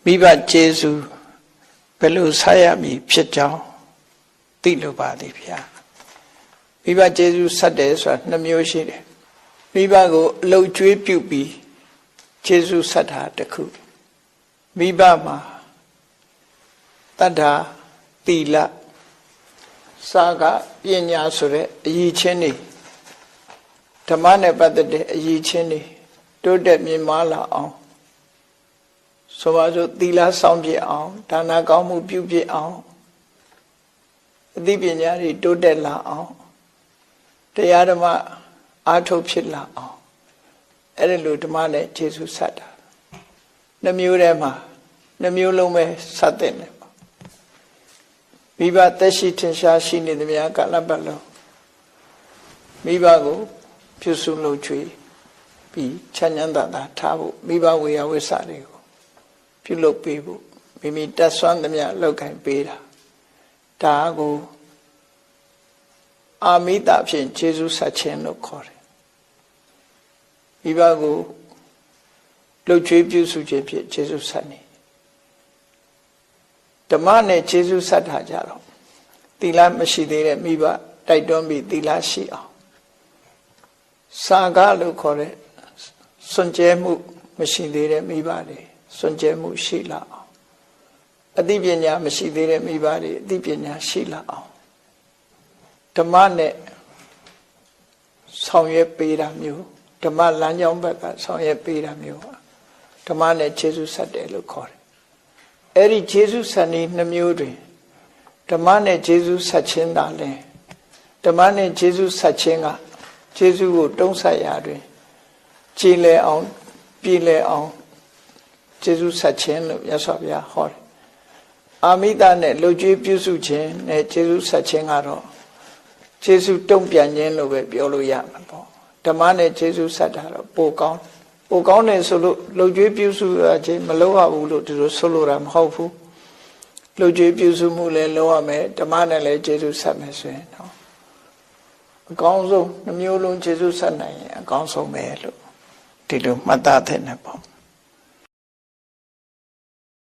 မိဘကျေးဇူးဘယ်လိုဆက်ရမည်ဖြစ်ကြောင်းသိလိုပါသည်ဗျာမိဘကျေးဇူးဆက်တယ်ဆိုတာနှစ်မျိုးရှိတယ်မိဘကိုအလုပ်ကျွေးပြုပြီးကျေးဇူးဆက်တာတစ်ခုမိဘမှာတတ္ထာသီလစာကပညာဆိုတဲ့အရည်ချင်းတွေဓမ္မနဲ့ပတ်သက်တဲ့အရည်ချင်းတွေတိုးတက်မြင့်မားလာအောင်ဆိုပါစို့သီလဆောင်ပြအောင်ဒါနကောင်းမှုပြုပြအောင်အသိပညာတွေတိုးတက်လာအောင်တရားဓမ္မအားထုတ်ဖြစ်လာအောင်အဲ့ဒီလိုဓမ္မနဲ့ကျေးဇူးဆက်တာနှမျိုးထဲမှာနှမျိုးလုံးပဲဆက်တဲ့တယ်ပေါ့မိဘသက်ရှိထင်ရှားရှိနေသမျှကာလပတ်လုံးမိဘကိုပြုစုလုပ်ချွေပြီးချမ်းသာသာထားဖို့မိဘဝေယဝိဆတွေကိုပြုလုပ်ပေးဖို့မိမိတတ်ဆွမ်းသမျှလောက်ကင်ပေးတာဒါကိုအာမိတဖြင့်ကျေးဇူးဆက်ခြင်းလို့ခေါ်တယ်မိဘကိုလှုပ်ချွေးပြုစုခြင်းဖြင့်ကျေးဇူးဆက်နေဓမ္မနဲ့ကျေးဇူးဆက်တာကြတော့သီလမရှိသေးတဲ့မိဘတိုက်တွန်းပြီးသီလရှိအောင်စာကလို့ခေါ်တဲ့စွန့်ကြဲမှုမရှိသေးတဲ့မိဘတွေစွန့်ကြဲမှုရှိလာအောင်အသိပညာမရှိသေးတဲ့မိဘတွေအသိပညာရှိလာအောင်ဓမ္မနဲ့ဆောင်ရွက်ပေးတာမျိုးဓမ္မလမ်းကြောင်းဘက်ကဆောင်ရွက်ပေးတာမျိုးဓမ္မနဲ့ကျေးဇူးဆက်တယ်လို့ခေါ်တယ်အဲ့ဒီကျေးဇူးဆက်နည်းနှမျိုးတွင်ဓမ္မနဲ့ကျေးဇူးဆက်ခြင်းသာလဲဓမ္မနဲ့ကျေးဇူးဆက်ခြင်းကကျေးဇူးကိုတုံးဆက်ရာတွင်ကြည်လည်အောင်ပြည်လည်အောင်ကျေးဇူးဆက်ခြင်းလို့မြတ်စွာဘုရားဟောတယ်အာမိတနဲ့လှုပ်ကြွေးပြုစုခြင်းနဲ့ကျေးဇူးဆက်ခြင်းကတော့ကျေးဇူးတုံ့ပြန်ခြင်းလို့ပဲပြောလို့ရမှာပေါ့ဓမ္မနဲ့ကျေးဇူးဆက်တာတော့ပိုကောင်းတယ်ဆိုလို့လှုပ်ကြွေးပြုစုခြင်းမလုပ်ရဘူးလို့ဒီလိုဆိုလိုတာမဟုတ်ဘူးလှုပ်ကြွေးပြုစုမှုလည်းလုပ်ရမယ်ဓမ္မနဲ့လည်းကျေးဇူးဆက်မယ်ဆိုရင်တော့အကောင်းဆုံးနှမျိုးလုံးကျေးဇူးဆက်နိုင်ရင်အကောင်းဆုံးပဲလို့ဒီလိုမှတ်သားသင့်တယ်ပေါ့